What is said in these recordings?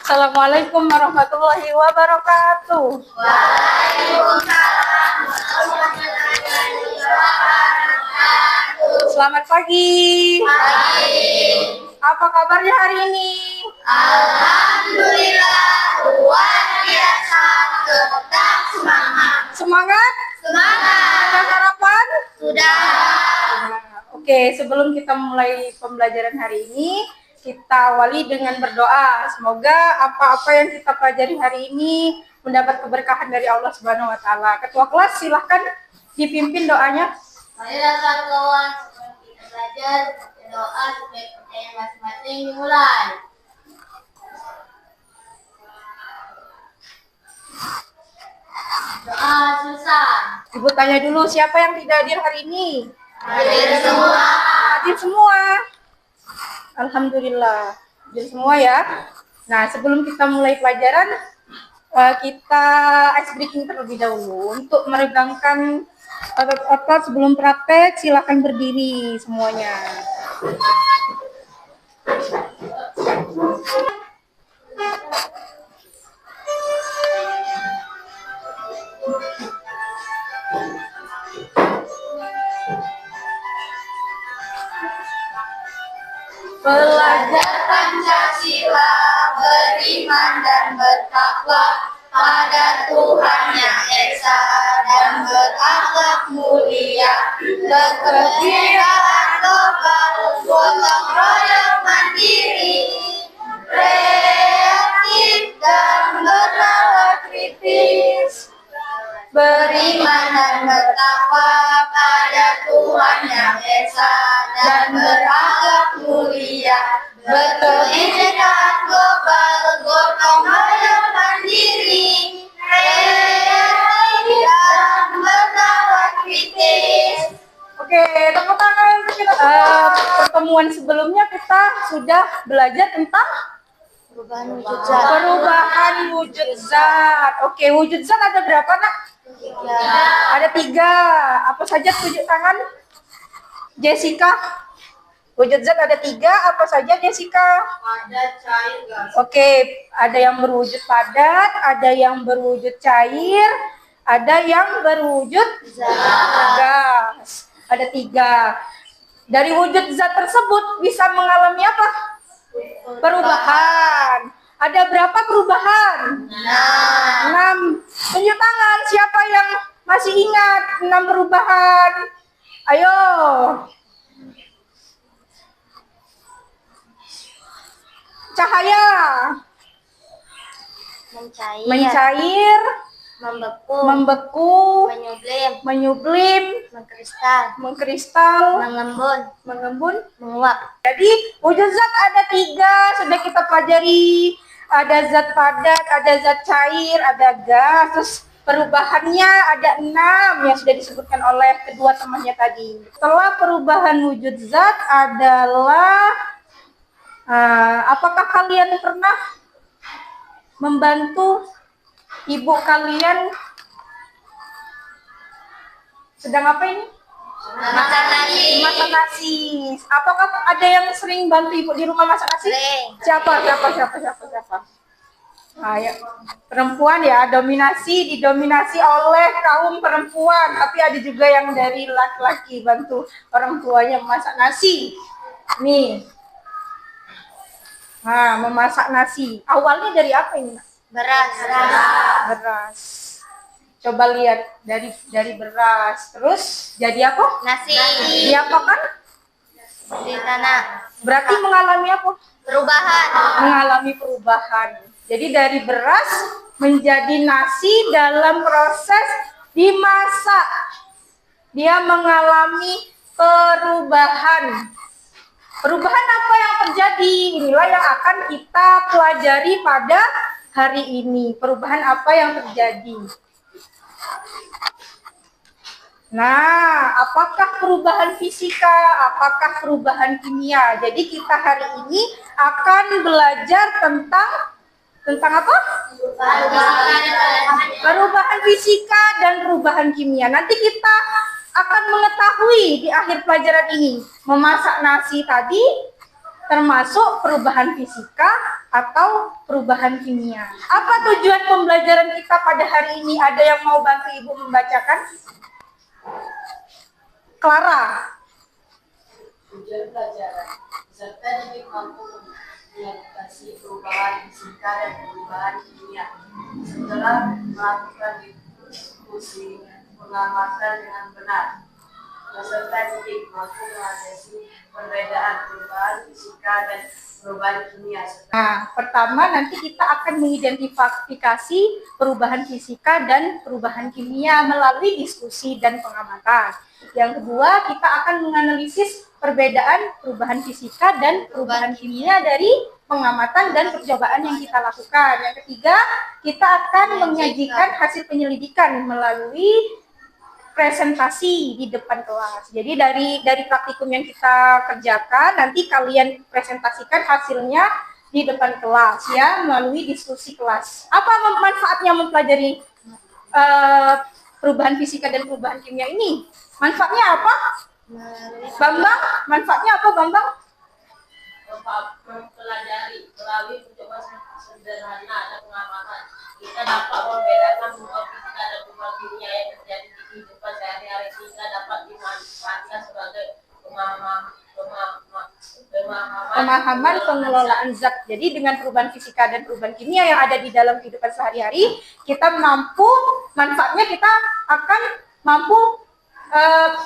Assalamualaikum warahmatullahi wabarakatuh. Waalaikumsalam warahmatullahi wabarakatuh. Selamat pagi. Pagi. Apa kabarnya hari ini? Alhamdulillah luar biasa, tetap semangat. Semangat? Semangat. Sudah sarapan? Sudah. Oke, sebelum kita mulai pembelajaran hari ini, kita awali dengan berdoa. Semoga apa-apa yang kita pelajari hari ini mendapat keberkahan dari Allah Subhanahu wa taala. Ketua kelas silahkan dipimpin doanya. Marilah kawan sebelum kita belajar berdoa supaya percaya masing-masing dimulai. Doa susah. Ibu tanya dulu, siapa yang tidak hadir hari ini? Hadir semua. Hadir semua. Alhamdulillah. Hadir semua ya. Nah, sebelum kita mulai pelajaran, kita ice breaking terlebih dahulu. Untuk meregangkan otot-otot sebelum praktek, silakan berdiri semuanya. Belajar Pancasila, beriman dan bertakwa pada Tuhan Yang Esa dan berakhlak mulia, kekebiayaan global, gotong royong mandiri, kreatif dan bernalar kritis. Beriman dan bertakwa pada Tuhan Yang Esa dan berakhlak mulia, berkebinekaan global, gotong royong mandiri, kreatif dan bernalar kritis. Oke, tepuk tangan untuk kita. Pertemuan sebelumnya kita sudah belajar tentang Perubahan wujud zat. perubahan wujud zat. Oke, wujud zat ada berapa, Nak? Ada 3. Apa saja, tunjuk tangan? Jessica. Wujud zat ada 3. Apa saja, Jessica? Padat, cair, gas. Oke, ada yang berwujud padat, ada yang berwujud cair, ada yang berwujud gas. Ada 3. Dari wujud zat tersebut bisa mengalami apa? Perubahan. Ada berapa perubahan? 6. Tunjuk tangan siapa yang masih ingat 6 perubahan. Ayo. Cahaya. Mencair. Membeku. Menyublim. Mengkristal. Mengembun. Menguap. Jadi wujud zat ada 3 sudah kita pelajari. Ada zat padat, ada zat cair, ada gas. Terus perubahannya ada 6 yang sudah disebutkan oleh kedua temannya tadi. Setelah perubahan wujud zat adalah apakah kalian pernah membantu ibu kalian sedang apa ini? Masak nasi. Apakah ada yang sering bantu ibu di rumah masak nasi? Sering. Siapa? Ayo. Perempuan ya, didominasi oleh kaum perempuan, tapi ada juga yang dari laki-laki bantu orang tuanya memasak nasi. Nih. Nah, memasak nasi. Awalnya dari apa ini? Beras. Coba lihat dari beras, terus jadi apa? Nasi. Diapakan? Di tanah. Berarti mengalami apa? Perubahan. Mengalami perubahan. Jadi dari beras menjadi nasi dalam proses dimasak. Dia mengalami perubahan. Perubahan apa yang terjadi? Inilah yang akan kita pelajari pada hari ini. Perubahan apa yang terjadi? Nah, apakah perubahan fisika, apakah perubahan kimia? Jadi kita hari ini akan belajar tentang apa? Perubahan fisika dan perubahan kimia. Nanti kita akan mengetahui di akhir pelajaran ini. Memasak nasi tadi termasuk perubahan fisika atau perubahan kimia. Apa tujuan pembelajaran kita pada hari ini? Ada yang mau bantu Ibu membacakan? Clara. Tujuan pelajaran peserta didik mampu mengatasi perubahan fisika dan perubahan kimia. Setelah melakukan diskusi pengamatan dengan benar, peserta didik mampu mengatasi perbedaan perubahan fisika dan perubahan kimia. Nah, pertama nanti kita akan mengidentifikasi perubahan fisika dan perubahan kimia melalui diskusi dan pengamatan. Yang kedua, kita akan menganalisis perbedaan perubahan fisika dan perubahan kimia dari pengamatan dan percobaan yang kita lakukan. Yang ketiga, kita akan menyajikan hasil penyelidikan melalui presentasi di depan kelas. Jadi dari praktikum yang kita kerjakan, nanti kalian presentasikan hasilnya di depan kelas ya, melalui diskusi kelas. Apa manfaatnya mempelajari perubahan fisika dan perubahan kimia ini? Manfaatnya apa? Bambang, manfaatnya apa Bambang? Mempelajari melalui percobaan sederhana dan pengamatan, kita dapat membedakan perubahan fisika dan perubahan kimia yang terjadi di kehidupan sehari-hari, sehingga dapat dimanfaatkan sebagai pemahaman pengelolaan zat. Jadi dengan perubahan fisika dan perubahan kimia yang ada di dalam kehidupan sehari-hari, kita manfaatnya kita akan mampu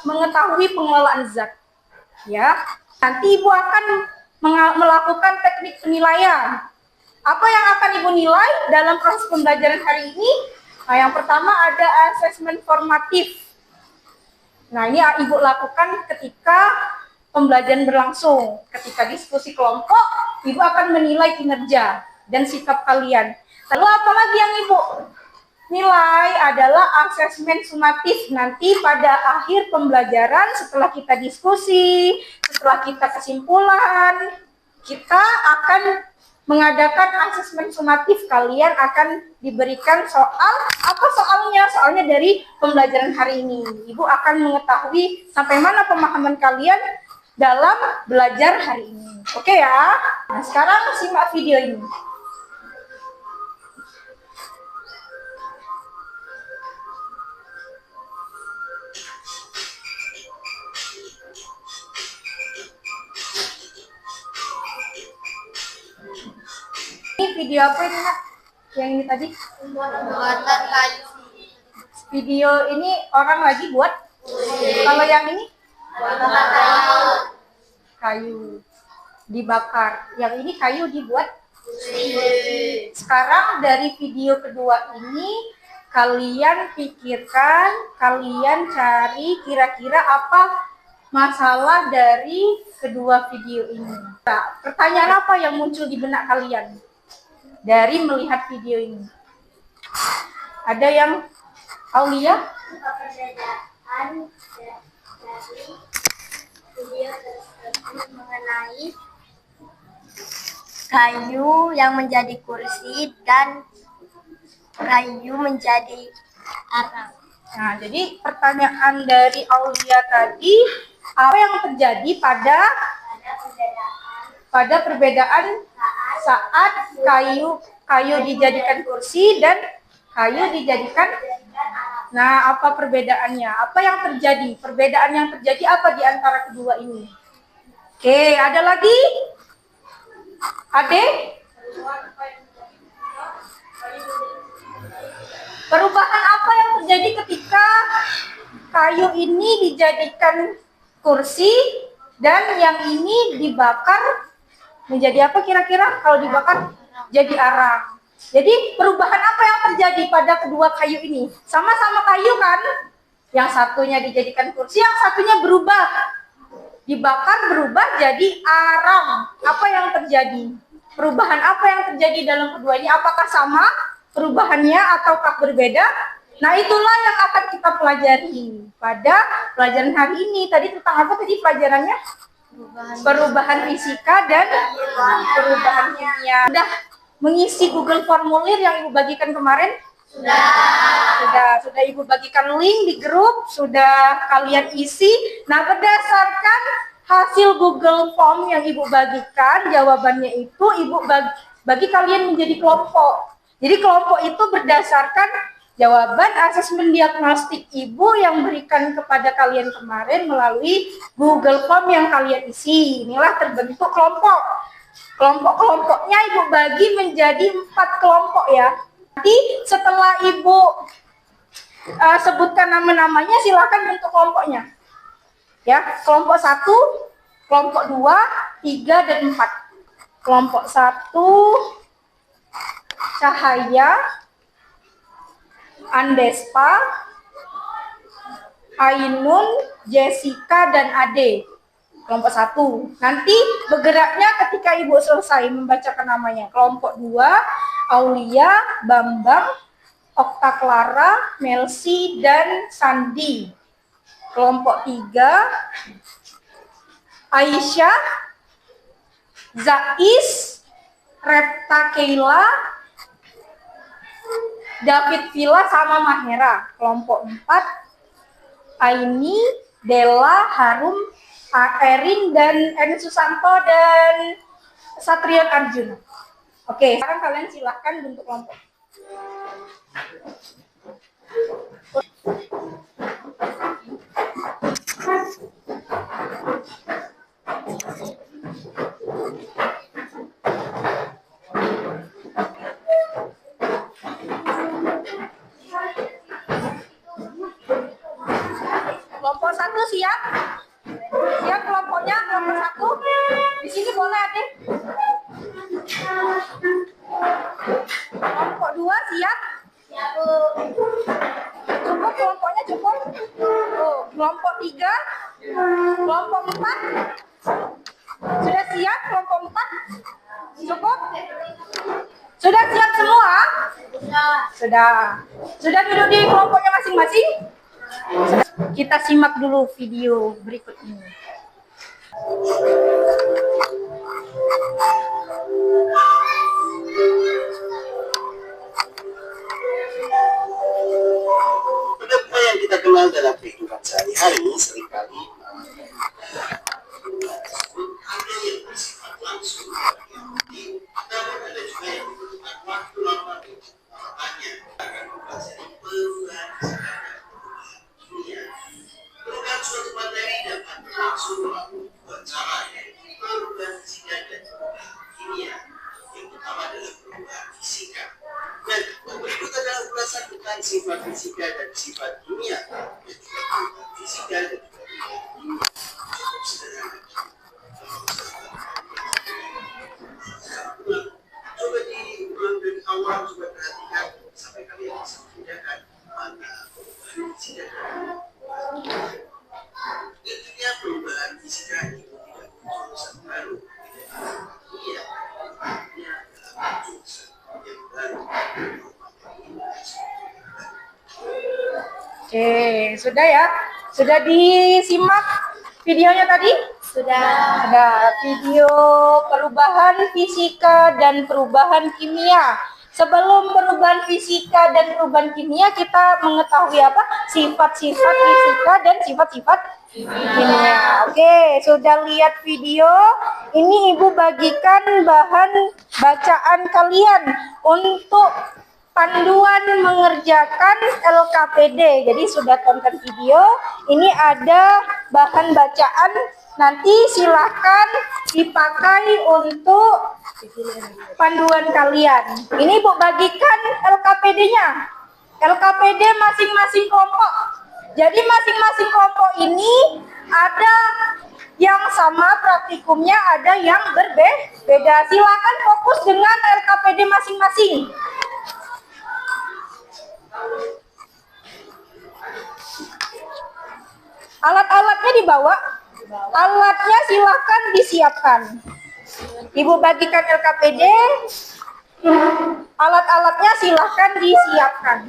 mengetahui pengelolaan zat. Ya, nanti Ibu akan melakukan teknik penilaian. Apa yang akan Ibu nilai dalam proses pembelajaran hari ini? Nah, yang pertama ada asesmen formatif. Nah, ini Ibu lakukan ketika pembelajaran berlangsung. Ketika diskusi kelompok, Ibu akan menilai kinerja dan sikap kalian. Lalu apa lagi yang Ibu nilai adalah asesmen sumatif. Nanti pada akhir pembelajaran, setelah kita diskusi, setelah kita kesimpulan, kita akan mengadakan asesmen sumatif. Kalian akan diberikan soal. Apa soalnya? Soalnya dari pembelajaran hari ini. Ibu akan mengetahui sampai mana pemahaman kalian dalam belajar hari ini. Oke ya? Nah, sekarang simak video ini. Ini video apa ini, Nak? Yang ini tadi? Pembuatan kayu. Video ini orang lagi buat. Kalau yang ini? Kayu dibakar. Yang ini kayu dibuat. Sekarang dari video kedua ini, kalian pikirkan, kalian cari kira-kira apa masalah dari kedua video ini. Nah, pertanyaan apa yang muncul di benak kalian dari melihat video ini? Ada yang Aulia? Perbedaan dari video tersebut mengenai kayu yang menjadi kursi dan kayu menjadi arang. Nah, jadi pertanyaan dari Aulia tadi, apa yang terjadi pada perbedaan saat kayu dijadikan kursi dan kayu dijadikan. Nah, apa perbedaannya? Apa yang terjadi? Perbedaan yang terjadi apa di antara kedua ini? Oke, ada lagi? Ade? Perubahan apa yang terjadi ketika kayu ini dijadikan kursi dan yang ini dibakar menjadi apa kira-kira? Kalau dibakar jadi arang. Jadi perubahan apa yang terjadi pada kedua kayu ini? Sama-sama kayu kan? Yang satunya dijadikan kursi, yang satunya berubah. Dibakar berubah jadi arang. Apa yang terjadi? Perubahan apa yang terjadi dalam kedua ini? Apakah sama perubahannya ataukah berbeda? Nah, itulah yang akan kita pelajari pada pelajaran hari ini. Tadi tentang apa tadi pelajarannya? Perubahan fisika dan perubahan kimia. Sudah mengisi Google Formulir yang Ibu bagikan kemarin? Sudah Ibu bagikan link di grup, sudah kalian isi. Nah, berdasarkan hasil Google Form yang Ibu bagikan, jawabannya itu Ibu bagi kalian menjadi kelompok. Jadi kelompok itu berdasarkan jawaban asesmen diagnostik ibu yang berikan kepada kalian kemarin melalui Google Form yang kalian isi. Inilah terbentuk kelompok. Kelompok-kelompoknya ibu bagi menjadi 4 kelompok ya. Nanti setelah ibu sebutkan nama-namanya, silakan bentuk kelompoknya. Ya, kelompok 1, kelompok 2, 3, dan 4. Kelompok 1, Cahaya, Andespa, Ainun, Jessica, dan Ade. Kelompok 1. Nanti bergeraknya ketika ibu selesai membacakan namanya. Kelompok 2, Aulia, Bambang, Okta Clara, Melsi, dan Sandi. Kelompok 3, Aisyah, Zais, Repta Keila, David Villa, sama Mahera. Kelompok 4, Aini, Della, Harum, Erin, dan Erin Susanto, dan Satrian Arjuna. Oke, sekarang kalian silahkan bentuk kelompok. Kelompok 1 siap? Siap kelompoknya, kelompok 1. Di sini boleh, Adik. Kelompok 2 siap? Siap, Bu. Cukup kelompoknya, cukup. Oh, kelompok 3, kelompok 4. Sudah siap kelompok 4? Cukup? Sudah siap semua? Sudah. Sudah duduk di kelompoknya masing-masing? Kita simak dulu video berikut ini. Apa yang kita kenal dalam kehidupan sehari-hari seringkali ada yang bersifat langsung, namun ada juga yang membutuhkan waktu lama untuk pengalamannya akan mempelajari perubahan suatu materi dapat berlangsung melalui dua cara, yaitu perubahan fisika dan perubahan kimia. Yang pertama adalah perubahan fisika. Dan berikut adalah ulasan tentang sifat fisika dan sifat kimia. Perubahan fisika dan perubahan kimia cukup sederhana. Coba diulang dari awal, coba perhatikan sampai kalian bisa membedakan mana perubahan fisika dan tentunya perubahan fisika itu tidak muncul saat baru. Iya, perubahannya adalah muncul yang baru. Oke, sudah ya? Sudah disimak videonya tadi? Sudah. Ada video perubahan fisika dan perubahan kimia. Sebelum perubahan fisika dan perubahan kimia, kita mengetahui apa? Sifat-sifat fisika dan sifat-sifat kimia. Oke, sudah lihat video? Ini Ibu bagikan bahan bacaan kalian untuk panduan mengerjakan LKPD. Jadi sudah tonton video, ini ada bahan bacaan, nanti silahkan dipakai untuk panduan kalian. Ini Bu bagikan LKPD-nya. LKPD masing-masing kelompok. Jadi masing-masing kelompok ini ada yang sama praktikumnya, ada yang berbeda. Silakan fokus dengan LKPD masing-masing. Alat-alatnya dibawa. Alatnya silakan disiapkan. Ibu bagikan LKPD. Alat-alatnya silakan disiapkan.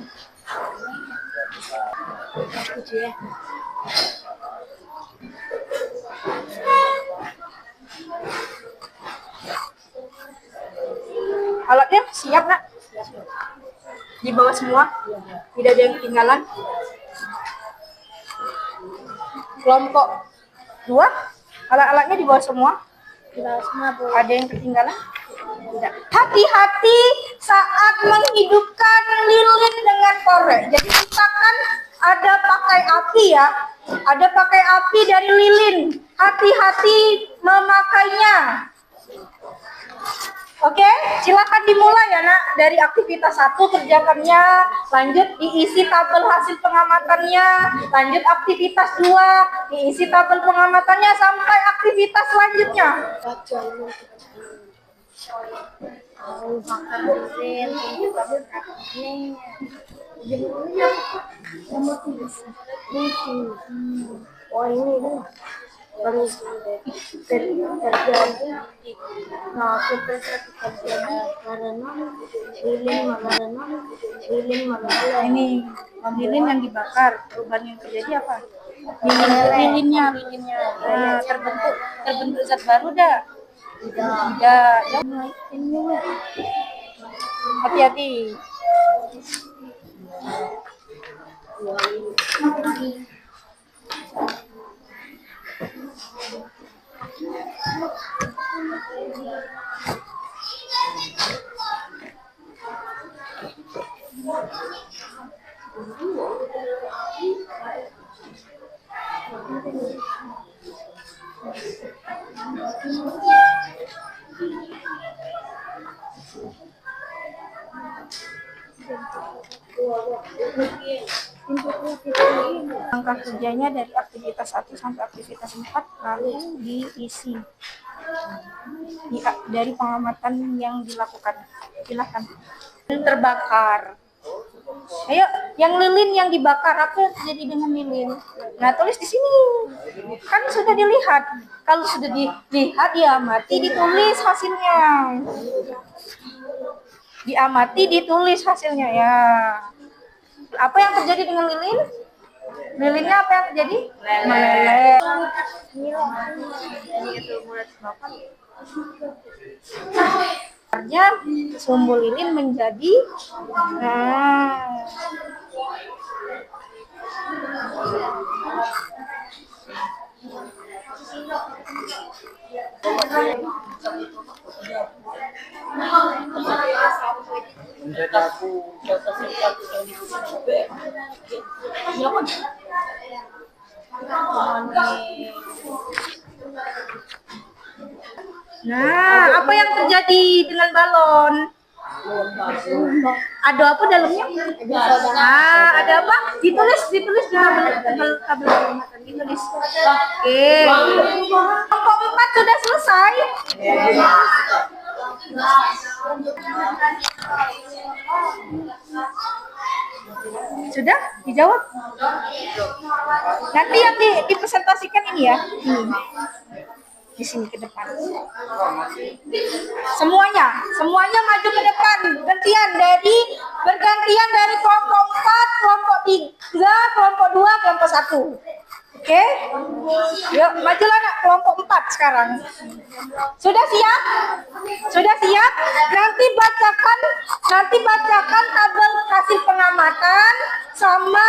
Alatnya siap, Nak? Dibawa semua? Tidak ada yang ketinggalan? Kelompok 2, alat-alatnya dibawa semua? Dibawa semua, Bu. Ada yang ketinggalan? Hati-hati saat menghidupkan lilin dengan korek. Jadi misalkan ada pakai api ya, ada pakai api dari lilin. Hati-hati memakainya. Oke, silakan dimulai ya nak. Dari aktivitas 1 kerjakannya, lanjut diisi tabel hasil pengamatannya, lanjut aktivitas 2 diisi tabel pengamatannya sampai aktivitas selanjutnya. Ini lilin yang dibakar, perubahan yang terjadi apa? Lilinnya terbentuk zat baru dah. Tidak. Hati-hati. Langkah kerjanya dari aktivitas 1 sampai aktivitas 4 lalu diisi dari pengamatan yang dilakukan. Silakan. Terbakar. Ayo, yang lilin yang dibakar apa terjadi dengan lilin? Nah, tulis di sini. Kan sudah dilihat. Kalau sudah dilihat, diamati, ditulis hasilnya. Diamati, ditulis hasilnya ya. Apa yang terjadi dengan lilin? Lilinnya apa yang terjadi? Meleleh. Artinya sumbu lilin menjadi Nah, apa yang terjadi dengan balon? Ada apa dalamnya? Nah, ada apa? Ditulis di tabel pengamatan, ditulis. Oke. Kelompok 4 sudah selesai. Sudah dijawab? Nanti yang dipresentasikan ini ya. Di sini ke depan. Semuanya maju ke depan. Bergantian dari kelompok 4, kelompok 3, kelompok 2, kelompok 1. Oke? Yuk, majulah nak kelompok 4 sekarang. Sudah siap? Sudah siap? Nanti bacakan tabel hasil pengamatan sama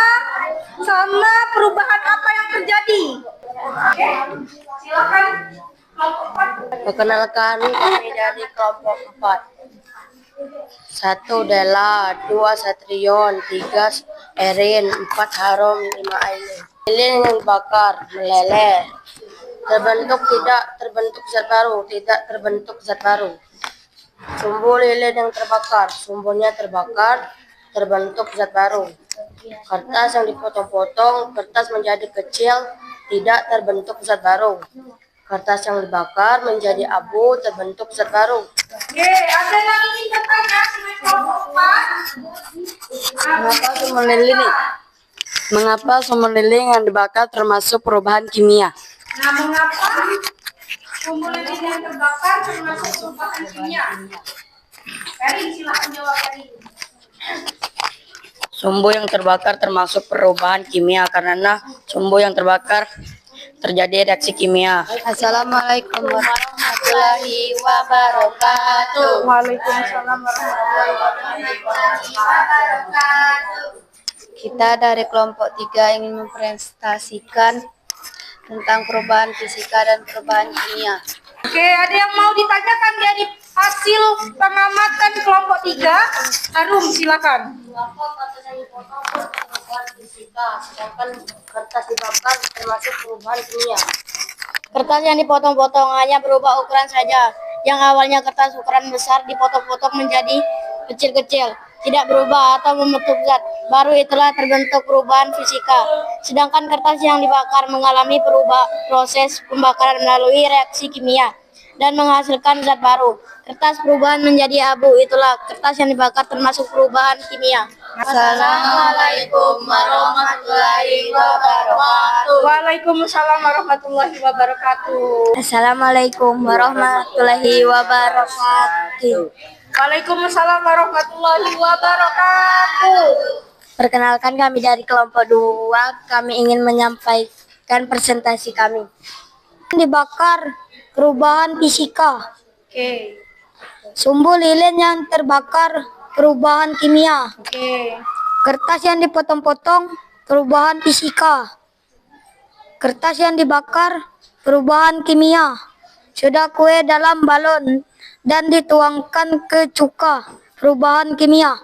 perubahan apa yang terjadi. Oke? Silakan. Perkenalkan, kami dari kelompok 4. 1 Della, 2 Satrion, 3 Erin, 4 Harum, 5 Aileen. Lilin yang dibakar, meleleh. Terbentuk tidak terbentuk zat baru, tidak terbentuk zat baru. Sumbu lilin yang terbakar, sumbunya terbakar, terbentuk zat baru. Kertas yang dipotong-potong, kertas menjadi kecil, tidak terbentuk zat baru. Kertas yang dibakar menjadi abu, terbentuk zat baru. Oke, ada yang ingin bertanya dengan kelompok 4? Mengapa sumber lilin yang dibakar termasuk perubahan kimia? Nah, mengapa sumbu lilin yang terbakar termasuk perubahan kimia? Karin, silakan jawab Karin. Sumbu yang terbakar termasuk perubahan kimia karena sumbu yang terbakar terjadi reaksi kimia. Assalamualaikum warahmatullahi wabarakatuh. Waalaikumsalam warahmatullahi wabarakatuh. Kita dari kelompok 3 ingin mempresentasikan tentang perubahan fisika dan perubahan kimia. Oke, ada yang mau ditanyakan dari hasil pengamatan kelompok 3. Harum, silakan. Mengapa kertas yang dipotong perubahan fisika, sedangkan kertas dibakar termasuk perubahan kimia? Kertas yang dipotong-potong hanya berubah ukuran saja. Yang awalnya kertas ukuran besar dipotong-potong menjadi kecil-kecil, tidak berubah atau membentuk zat baru, itulah terbentuk perubahan fisika. Sedangkan kertas yang dibakar mengalami proses pembakaran melalui reaksi kimia dan menghasilkan zat baru. Kertas perubahan menjadi abu, itulah kertas yang dibakar termasuk perubahan kimia. Assalamualaikum warahmatullahi wabarakatuh. Waalaikumsalam warahmatullahi wabarakatuh. Assalamualaikum warahmatullahi wabarakatuh. Waalaikumsalam warahmatullahi wabarakatuh. Perkenalkan, kami dari kelompok 2, kami ingin menyampaikan presentasi kami. Dibakar, perubahan fisika. Oke. Sumbu lilin yang terbakar, perubahan kimia. Oke. Kertas yang dipotong-potong, perubahan fisika. Kertas yang dibakar, perubahan kimia. Sudah kue dalam balon dan dituangkan ke cuka, perubahan kimia.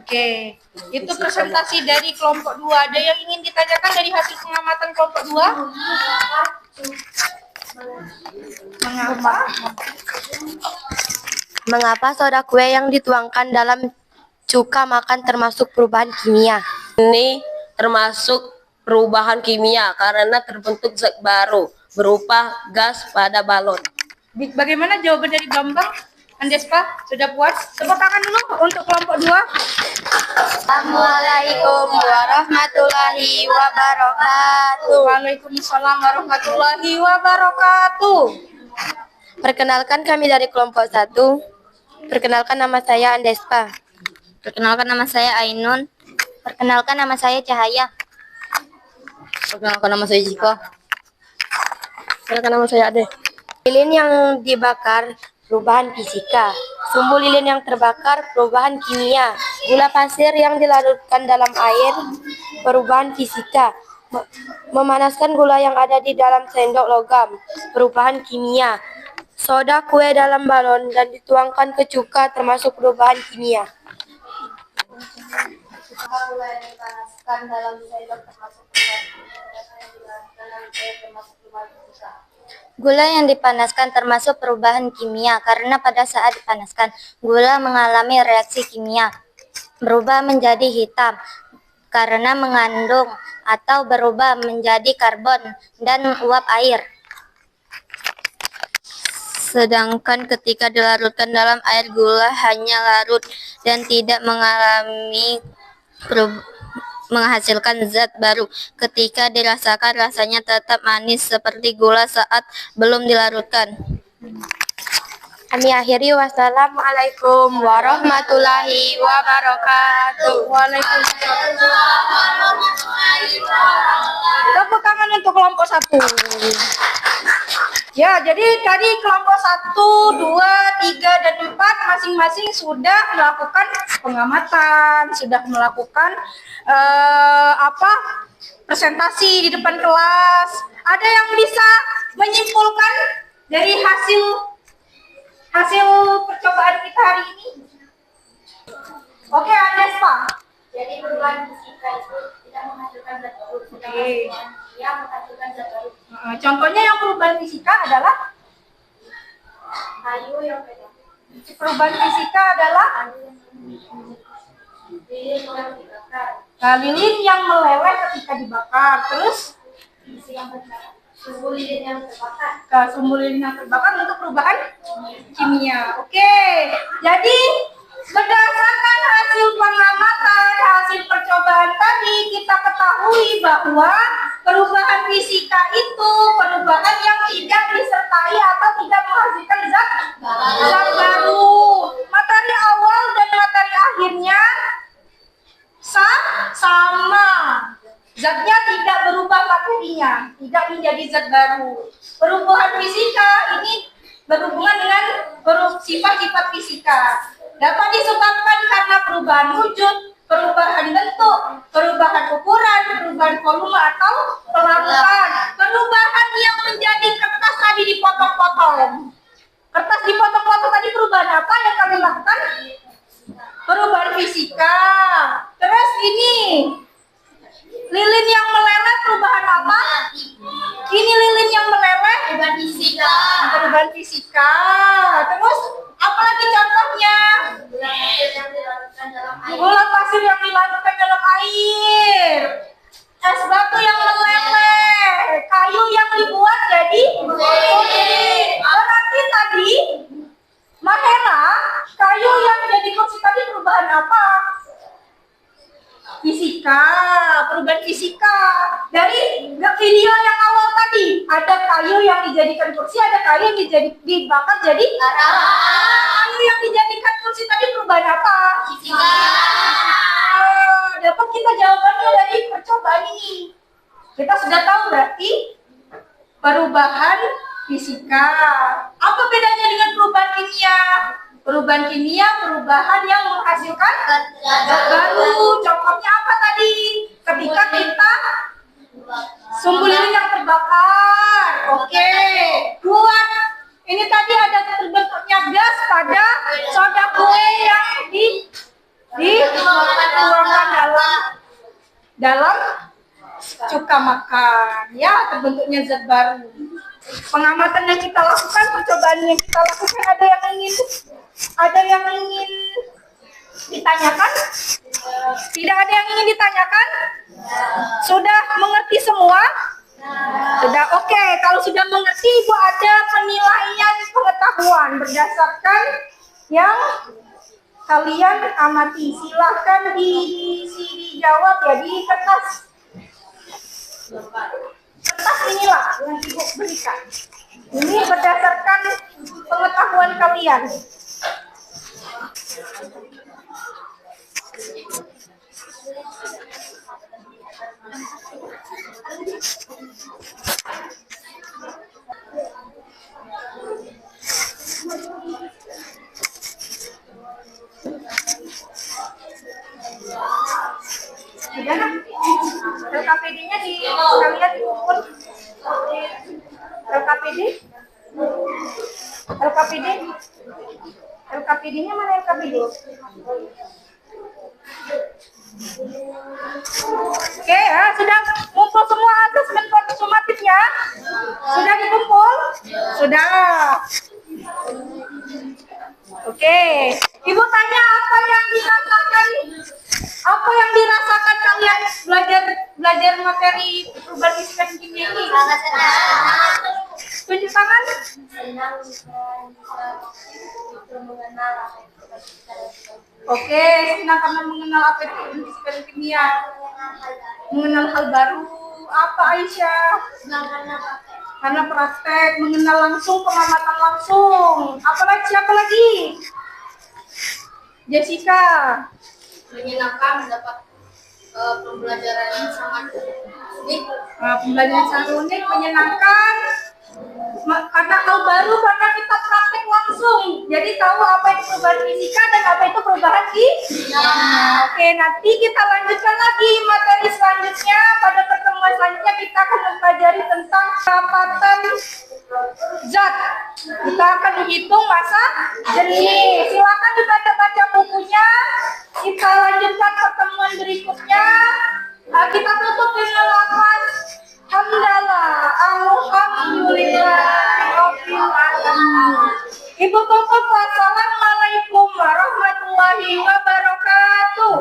Oke. Itu presentasi dari kelompok 2. Ada yang ingin ditanyakan dari hasil pengamatan kelompok 2? Mengapa soda kue yang dituangkan dalam cuka makan termasuk perubahan kimia? Ini termasuk perubahan kimia karena terbentuk zat baru berupa gas pada balon. Bagaimana jawaban dari Bambang? Andespa, sudah puas? Tepuk tangan dulu untuk kelompok 2. Assalamualaikum warahmatullahi wabarakatuh. Waalaikumsalam warahmatullahi wabarakatuh. Perkenalkan, kami dari kelompok 1. Perkenalkan, nama saya Andespa. Perkenalkan, nama saya Ainun. Perkenalkan, nama saya Cahaya. Perkenalkan, nama saya Jika. Perkenalkan, nama saya Ade. Lilin yang dibakar, perubahan fisika. Sumbu lilin yang terbakar, perubahan kimia. Gula pasir yang dilarutkan dalam air, perubahan fisika. Memanaskan gula yang ada di dalam sendok logam, perubahan kimia. Soda kue dalam balon dan dituangkan ke cuka termasuk perubahan kimia. Gula yang dipanaskan dalam sendok termasuk perubahan kimia. Gula yang dipanaskan termasuk perubahan kimia karena pada saat dipanaskan, gula mengalami reaksi kimia, berubah menjadi hitam karena mengandung atau berubah menjadi karbon dan uap air. Sedangkan ketika dilarutkan dalam air, gula hanya larut dan tidak menghasilkan zat baru. Ketika dirasakan, rasanya tetap manis seperti gula saat belum dilarutkan. Kami akhiri, wassalamualaikum warahmatullahi wabarakatuh. Waalaikumsalam warahmatullahi wabarakatuh. Tepuk tangan untuk kelompok 1. Ya, jadi tadi kelompok 1, 2, 3, dan 4 masing-masing sudah melakukan pengamatan, sudah melakukan presentasi di depan kelas. Ada yang bisa menyimpulkan dari hasil percobaan kita hari ini? Oke, Andespa. Jadi perubahan fisika itu tidak menghasilkan zat baru, Oke. dia menghasilkan zat baru. Contohnya yang perubahan fisika adalah Kayu yang beda. perubahan fisika adalah Lilin yang dibakar. lilin yang meleleh ketika dibakar. Terus Isi yang berbakar. Sumbu lilin yang terbakar. sumbu lilin yang terbakar untuk perubahan kimia. Oke, jadi berdasarkan hasil pengamatan, hasil percobaan tadi, kita ketahui bahwa perubahan fisika itu perubahan yang tidak disertai atau tidak menghasilkan zat baru. Materi awal dan materi akhirnya sama. Zatnya tidak berubah materinya, tidak menjadi zat baru. Perubahan fisika ini berhubungan dengan sifat-sifat fisika. Dapat disebabkan karena perubahan wujud, perubahan bentuk, perubahan ukuran, perubahan volume atau pelarutan. Perubahan yang menjadi kertas tadi dipotong-potong. Kertas dipotong-potong tadi perubahan apa yang kalian lakukan? Perubahan fisika. Terus ini lilin yang meleleh perubahan apa? Ini lilin yang meleleh Perubahan fisika. perubahan fisika. Terus apa lagi contohnya? Yang dilakukan dalam air. Gula pasir yang dilarutkan dalam air. Es batu yang meleleh. Kayu yang dibuat jadi kursi. Berarti tadi Mahera, kayu yang jadi kursi tadi perubahan apa? Fisika, perubahan fisika. Dari video yang awal tadi, ada kayu yang dijadikan kursi, ada kayu yang dibakar jadi kayu yang dijadikan kursi tadi perubahan apa? Fisika. Dapat kita jawabannya dari percobaan ini. Kita sudah tahu berarti perubahan fisika. Apa bedanya dengan perubahan kimia? Perubahan kimia perubahan yang menghasilkan zat baru. Contohnya apa tadi? Ketika kita sumbu lilin yang terbakar. Oke. Buat ini tadi ada terbentuknya gas pada soda kue yang dituangkan dalam cuka makan. Ya, terbentuknya zat baru. Pengamatan yang kita lakukan, percobaan yang kita lakukan, ada yang ingin ditanyakan? Tidak ada yang ingin ditanyakan? Sudah mengerti semua? Sudah, oke. Kalau sudah mengerti, Ibu ada penilaian pengetahuan berdasarkan yang kalian amati. Silahkan dijawab ya di kertas. Kertas inilah yang Ibu berikan. Ini berdasarkan pengetahuan kalian. Sudah, LKPD-nya kalian dikumpul. LKPD-nya mana LKPD? Oke ya, sudah kumpul semua asesmen sumatif ya? Sudah dikumpul? Sudah. Oke, Ibu tanya apa yang dirasakan kalian belajar materi perubahan fisika dan kimia ini? Sangat senang. Tunjuk tangan. Senang bisa mengenal apa itu fisika dan kimia. Oke, senang karena mengenal apa itu fisika dan kimia. Mengenal hal baru. Apa Aisyah? Senang karena pakai. Karena praktek, mengenal langsung, pengamatan langsung. Siapa lagi? Jessica. Menyenangkan mendapat pembelajaran yang sangat unik. Pembelajaran sangat unik, menyenangkan. Karena hal baru, karena kita praktek langsung. Jadi tahu apa itu perubahan fisika dan apa itu perubahan kimia. Oke, nanti kita lanjutkan lagi materi selanjutnya. Pada pertemuan selanjutnya kita akan mempelajari tentang rapatan zat. Kita akan menghitung massa jernih. Silakan dibaca-baca bukunya. Kita lanjutkan pertemuan berikutnya. Kita tutup dengan lafaz hamdalah, alhamdulillah, rabbil alamin. Ibu tutup. Wassalamualaikum warahmatullahi wabarakatuh.